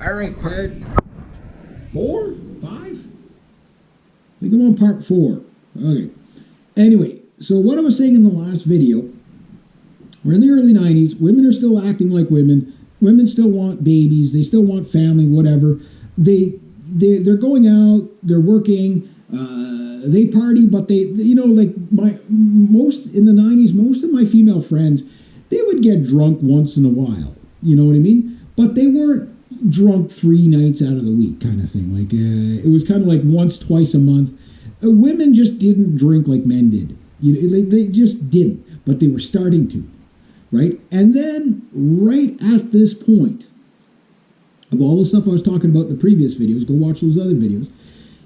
All right, part 4, 5? I think I'm on part 4. Okay. Anyway, so what I was saying in the last video, we're in the early 90s. Women are still acting like women. Women still want babies. They still want family, whatever. They're going out. They're working. They party, but they, you know, like most in the 90s, most of my female friends, they would get drunk once in a while. You know what I mean? But they weren't drunk 3 nights out of the week kind of thing. Like it was kind of like once, twice a month. Women just didn't drink like men did. You know, they just didn't, but they were starting to, right? And then right at this point of all the stuff I was talking about in the previous videos, go watch those other videos.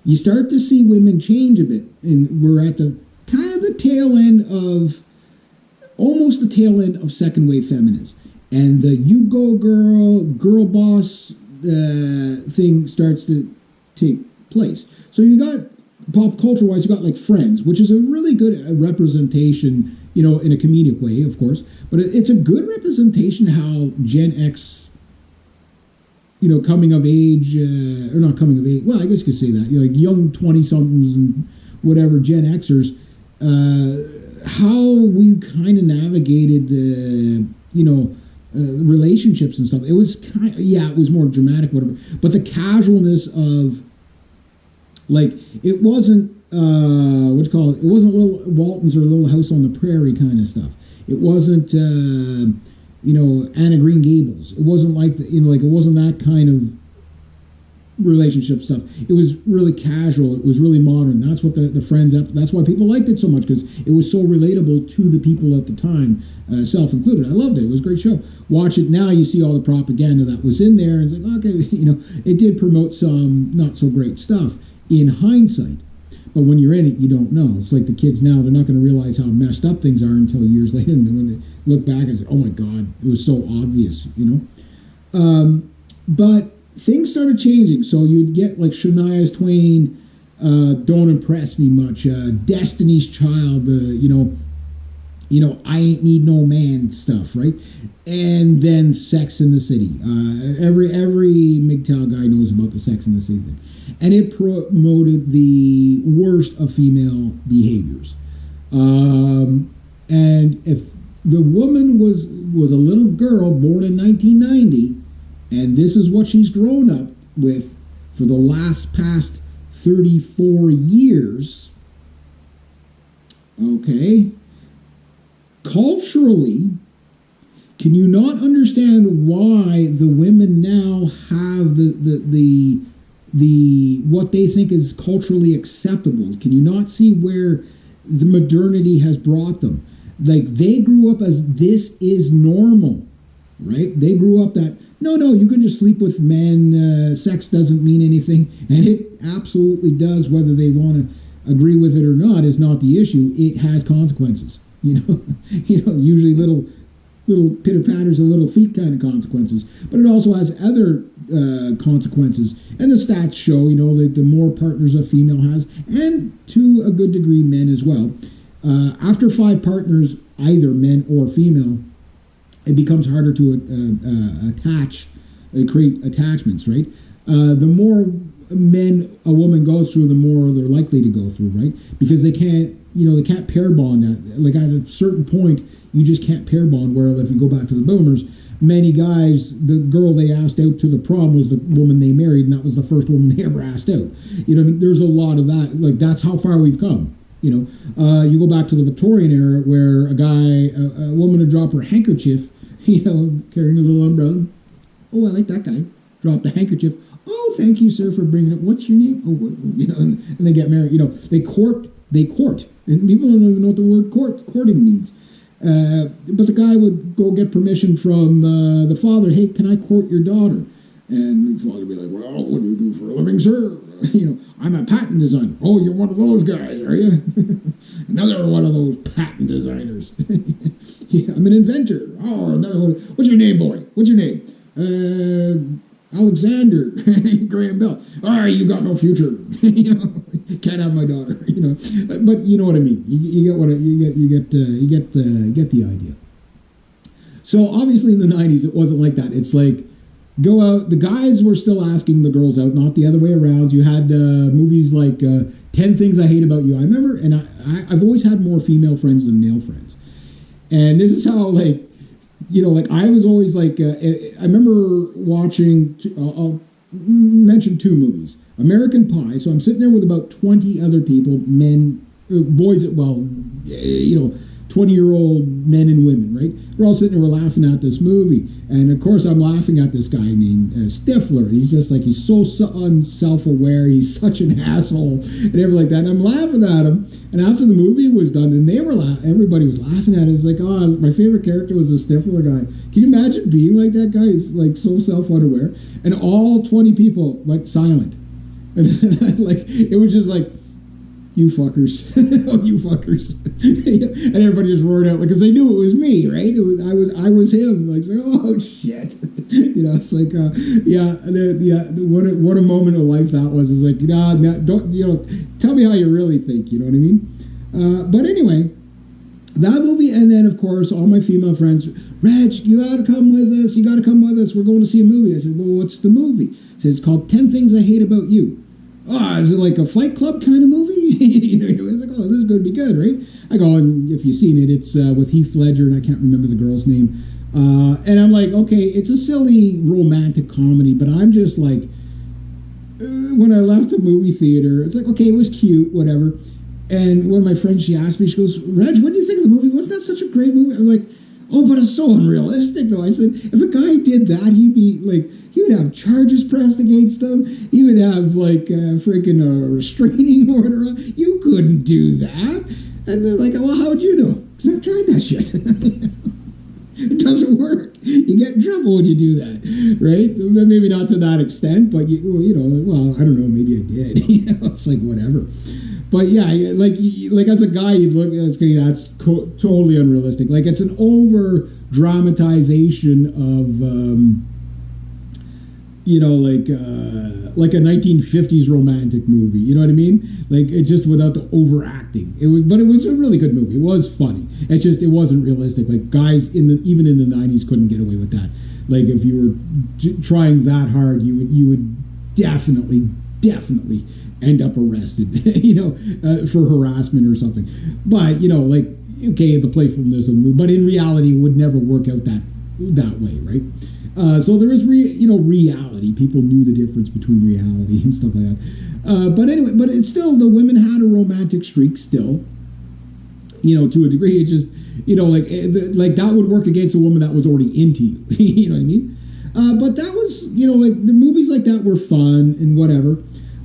You start to see women change a bit, and we're at the kind of the tail end of, almost the tail end of second wave feminism. And the you go girl, girl boss thing starts to take place. So you got, pop culture wise, you got like Friends, which is a really good representation, you know, in a comedic way, of course. But it's a good representation how Gen X, you know, coming of age, or not coming of age, well, I guess you could say that, you know, like young 20-somethings and whatever, Gen Xers, how we kind of navigated, you know, relationships and stuff. It was kind of, yeah, it was more dramatic, whatever. But the casualness of, like, it wasn't, what you call it? It wasn't Little Waltons or Little House on the Prairie kind of stuff. It wasn't, you know, Anna Green Gables. It wasn't like, you know, like it wasn't that kind of relationship stuff. It was really casual. It was really modern. That's what the Friends, that's why people liked it so much, because it was so relatable to the people at the time, self included. I loved it. It was a great show. Watch it now, you see all the propaganda that was in there. It's like, okay, you know, it did promote some not so great stuff in hindsight. But when you're in it, you don't know. It's like the kids now, they're not going to realize how messed up things are until years later. And then when they look back and say, oh my God, it was so obvious, you know. But things started changing. So you'd get like Shania Twain, Don't Impress Me Much, Destiny's Child, you know, I Ain't Need No Man stuff, right? And then Sex in the City. Every MGTOW guy knows about the Sex in the City thing. And it promoted the worst of female behaviors. And if the woman was a little girl born in 1990, and this is what she's grown up with for the past 34 years, okay, culturally, can you not understand why the women now have the what they think is culturally acceptable? Can you not see where the modernity has brought them? Like, they grew up as this is normal, right? They grew up that, no, you can just sleep with men, sex doesn't mean anything, and it absolutely does. Whether they want to agree with it or not is not the issue. It has consequences, you know. Usually little pitter-patters and little feet kind of consequences, but it also has other consequences. And the stats show, you know, that the more partners a female has, and to a good degree men as well, after 5 partners, either men or female, it becomes harder to create attachments, right? The more men a woman goes through, the more they're likely to go through, right? Because they can't pair bond. Like at a certain point, you just can't pair bond. Where if you go back to the boomers, many guys, the girl they asked out to the prom was the woman they married, and that was the first woman they ever asked out. You know, I mean, there's a lot of that. Like, that's how far we've come. You know, you go back to the Victorian era, where a woman would drop her handkerchief, you know, carrying a little umbrella. Oh, I like that guy. Drop the handkerchief. Oh, thank you, sir, for bringing it. What's your name? Oh, what, you know, and they get married. You know, they court, and people don't even know what the word courting means. But the guy would go get permission from the father. Hey, can I court your daughter? And the father would be like, well, what do you do for a living, sir? You know, I'm a patent designer. Oh, you're one of those guys, are you? Another one of those patent designers. Yeah, I'm an inventor. Oh, another one. What's your name, boy? What's your name? Alexander Graham Bell. All right, you got no future. You know, can't have my daughter. You know, but you know what I mean. You get what you get the idea. So obviously in the 90s it wasn't like that. It's like go out. The guys were still asking the girls out, not the other way around. You had movies like 10 Things I Hate About You. I remember, and I've always had more female friends than male friends. And this is how, like, you know, like I was always like, I remember watching, I'll mention two movies. American Pie. So I'm sitting there with about 20 other people, men, boys, well, you know, 20-year-old men and women, right? We're all sitting there, we're laughing at this movie. And of course, I'm laughing at this guy named Stifler. He's just like, he's so self-aware. He's such an asshole and everything like that. And I'm laughing at him. And after the movie was done, and they were everybody was laughing at it. It's like, oh, my favorite character was the Stifler guy. Can you imagine being like that guy? He's like so self-unaware. And all 20 people went silent. And like, it was just like, you fuckers. Oh, you fuckers. And everybody just roared out, because they knew it was me, right? I was him. Like, oh, shit. You know, it's like, what a moment of life that was. It's like, nah, don't, you know, tell me how you really think, you know what I mean? But anyway, that movie, and then, of course, all my female friends, Reg, you gotta come with us. You gotta come with us. We're going to see a movie. I said, well, what's the movie? I said, it's called 10 Things I Hate About You. Oh, is it like a Fight Club kind of movie? You know, it's like, oh, this is going to be good, right? I go, and if you've seen it, it's with Heath Ledger, and I can't remember the girl's name. And I'm like, okay, it's a silly romantic comedy, but I'm just like, when I left the movie theater, it's like, okay, it was cute, whatever. And one of my friends, she asked me, she goes, Reg, what do you think of the movie? Wasn't that such a great movie? I'm like, oh, but it's so unrealistic, though. I said, if a guy did that, he'd be like, he would have charges pressed against him. He would have, like, freaking a restraining order. You couldn't do that. And they're like, well, how would you know? Because I've tried that shit. It doesn't work. You get in trouble when you do that, right? Maybe not to that extent, but, you know, well, I don't know, maybe I did. You know, it's like, whatever. But, yeah, like as a guy, you'd look at it, that's totally unrealistic. Like, it's an over-dramatization of... you know, like a 1950s romantic movie. You know what I mean? Like, it just without the overacting. But it was a really good movie. It was funny. It's just, it wasn't realistic. Like, guys even in the 90s couldn't get away with that. Like, if you were trying that hard, you would definitely end up arrested. You know, for harassment or something. But, you know, like, okay, the playfulness of the movie, but in reality, it would never work out that way, right? So there is, reality. People knew the difference between reality and stuff like that. But anyway, but it's still, the women had a romantic streak still, you know, to a degree. It's just, you know, like that would work against a woman that was already into you. You know what I mean? But that was, you know, like the movies like that were fun and whatever.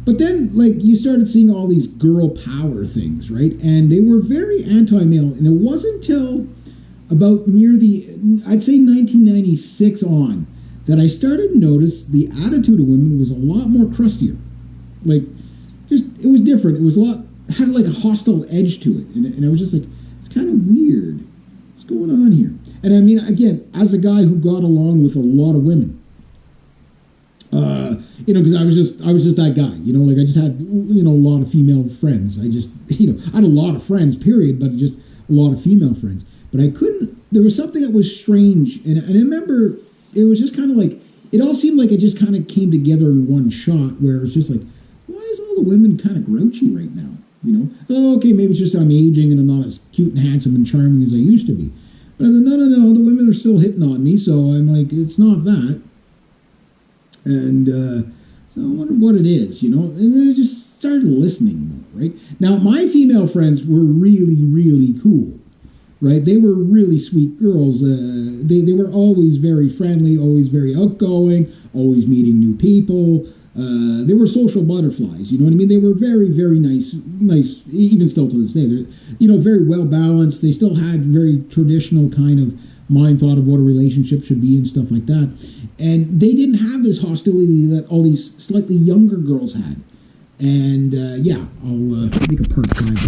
But then, like, you started seeing all these girl power things, right? And they were very anti-male. And it wasn't until about near I'd say 1996 on, that I started to notice the attitude of women was a lot more crustier. Like, just, it was different. It was had like a hostile edge to it. And I was just like, it's kind of weird. What's going on here? And I mean, again, as a guy who got along with a lot of women, you know, because I was just that guy, you know, like I just had, you know, a lot of female friends. I just, you know, I had a lot of friends, period, but just a lot of female friends. But I couldn't, there was something that was strange. And I remember it was just kind of like, it all seemed like it just kind of came together in one shot, where it's just like, why is all the women kind of grouchy right now? You know, oh, okay, maybe it's just I'm aging and I'm not as cute and handsome and charming as I used to be. But I said, no, the women are still hitting on me. So I'm like, it's not that. And so I wonder what it is, you know. And then I just started listening more, right? Now, my female friends were really, really cool, right? They were really sweet girls. They were always very friendly, always very outgoing, always meeting new people. They were social butterflies, you know what I mean? They were very, very nice, even still to this day. They're, you know, very well balanced. They still had very traditional kind of mind thought of what a relationship should be and stuff like that. And they didn't have this hostility that all these slightly younger girls had. And yeah, I'll make a part 5.